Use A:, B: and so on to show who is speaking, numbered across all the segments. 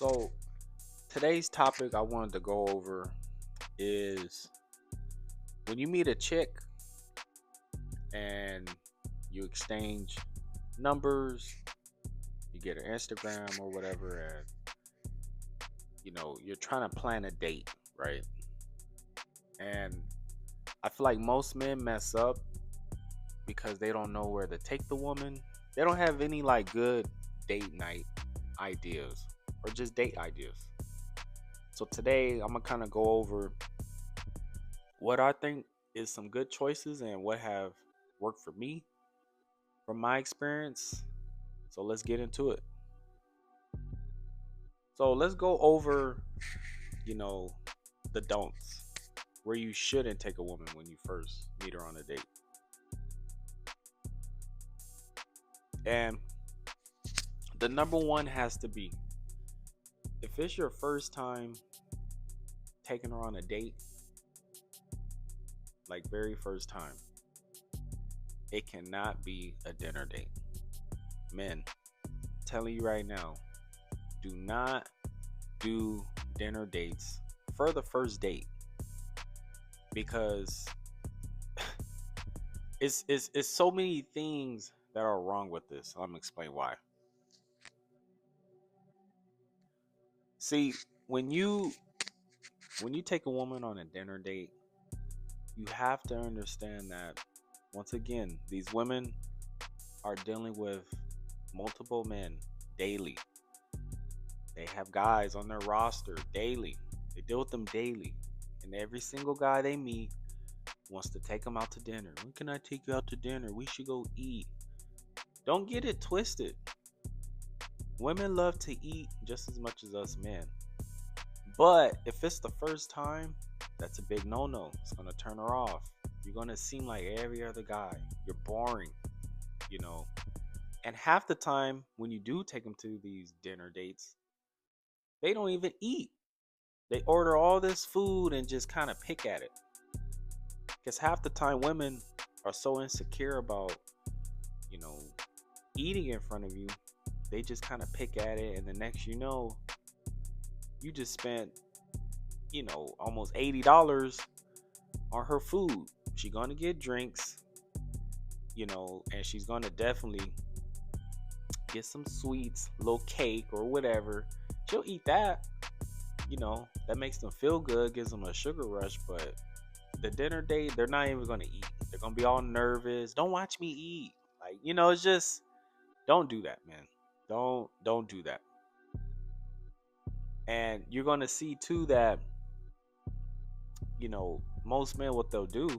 A: So today's topic I wanted to go over is when you meet a chick and you exchange numbers, you get an Instagram or whatever, and you're trying to plan a date, right? And I feel like most men mess up because they don't know where to take the woman. They don't have any like good date night ideas or just date ideas. So today I'm gonna kind of go over what I think is some good choices and what have worked for me from my experience. So let's get into it. So let's go over, you know, the don'ts where you shouldn't take a woman when you first meet her on a date. And the number one has to be, if it's your first time taking her on a date, like very first time, it cannot be a dinner date. Men, telling you right now, do not do dinner dates for the first date because it's so many things that are wrong with this. I'm gonna explain why. See, when you when you take a woman on a dinner date, you have to understand that once again, these women are dealing with multiple men daily. They have guys on their roster daily. They deal with them daily. And every single guy they meet wants to take them out to dinner. When can I take you out to dinner? We should go eat. Don't get it twisted. Women love to eat just as much as us men. But if it's the first time, that's a big no-no. It's going to turn her off. You're going to seem like every other guy. You're boring, you know. And half the time when you do take them to these dinner dates, they don't even eat. They order all this food and just kind of pick at it. Because half the time women are so insecure about, you know, eating in front of you, they just kind of pick at it. And the next you just spent, almost $80 on her food. She's going to get drinks, and she's going to definitely get some sweets, little cake or whatever. She'll eat that. That makes them feel good, gives them a sugar rush, but the dinner date, they're not even gonna eat. They're gonna be all nervous. Don't watch me eat. Like, it's just don't do that, man. Don't do that. And you're gonna see too that, most men, what they'll do,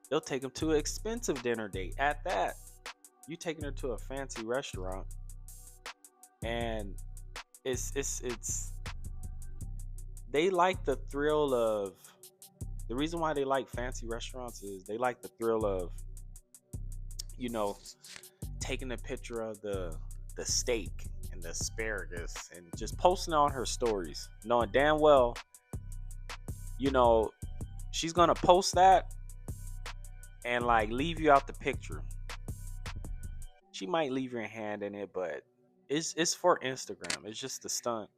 A: they'll take them to an expensive dinner date. At that, you taking her to a fancy restaurant, and it's they like the thrill of, the reason why they like fancy restaurants is they like the thrill of, taking a picture of the steak and the asparagus and just posting it on her stories, knowing damn well, she's gonna post that and like leave you out the picture. She might leave your hand in it, but it's for Instagram. It's just a stunt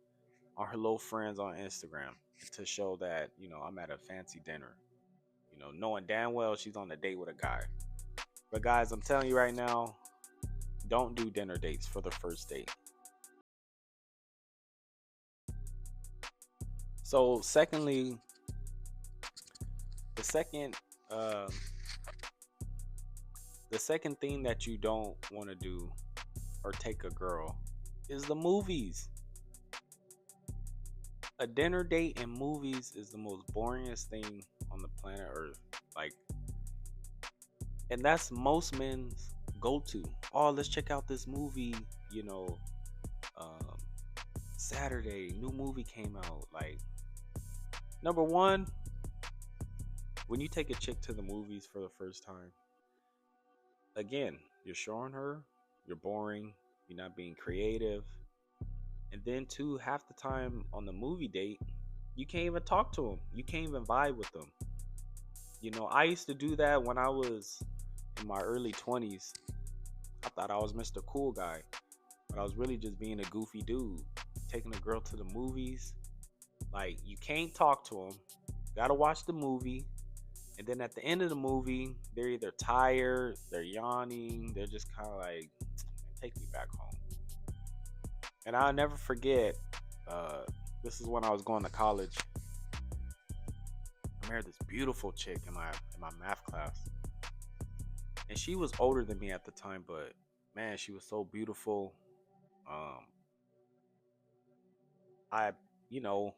A: on her little friends on Instagram to show that, I'm at a fancy dinner. Knowing damn well she's on a date with a guy. But guys, I'm telling you right now, don't do dinner dates for the first date. So, secondly, the second thing that you don't want to do or take a girl is the movies. A dinner date and movies is the most boringest thing on the planet Earth. Like, and that's most men's go-to. Oh, let's check out this movie. Um, Saturday, new movie came out. Like, number one, when you take a chick to the movies for the first time, again, you're showing her you're boring, you're not being creative. And then two, half the time on the movie date, you can't even talk to them. You can't even vibe with them. I used to do that when I was in my early 20s. I thought I was Mr. Cool Guy, but I was really just being a goofy dude, taking a girl to the movies. Like, you can't talk to them. Gotta watch the movie. And then at the end of the movie, they're either tired, they're yawning, they're just kind of like, take me back home. And I'll never forget, uh, this is when I was going to college. I married this beautiful chick in my math class. And she was older than me at the time, but man, she was so beautiful. Um, I,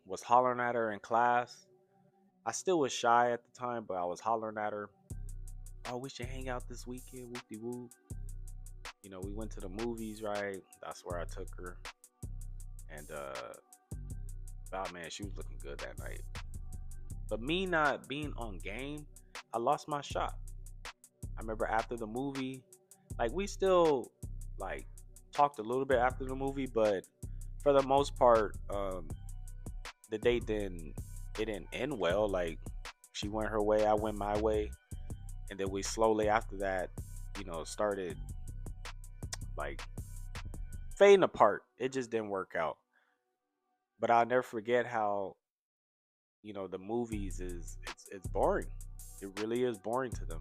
A: was hollering at her in class. I still was shy at the time, but I was hollering at her. Oh, we should hang out this weekend, whoop de whoop. We went to the movies, right? That's where I took her. And oh man, she was looking good that night. But me not being on game, I lost my shot. I remember after the movie, like we still like talked a little bit after the movie, but for the most part, the date didn't end well. Like, she went her way, I went my way, and then we slowly after that, started like fading apart. It just didn't work out. But I'll never forget how the movies it's boring. It really is boring to them.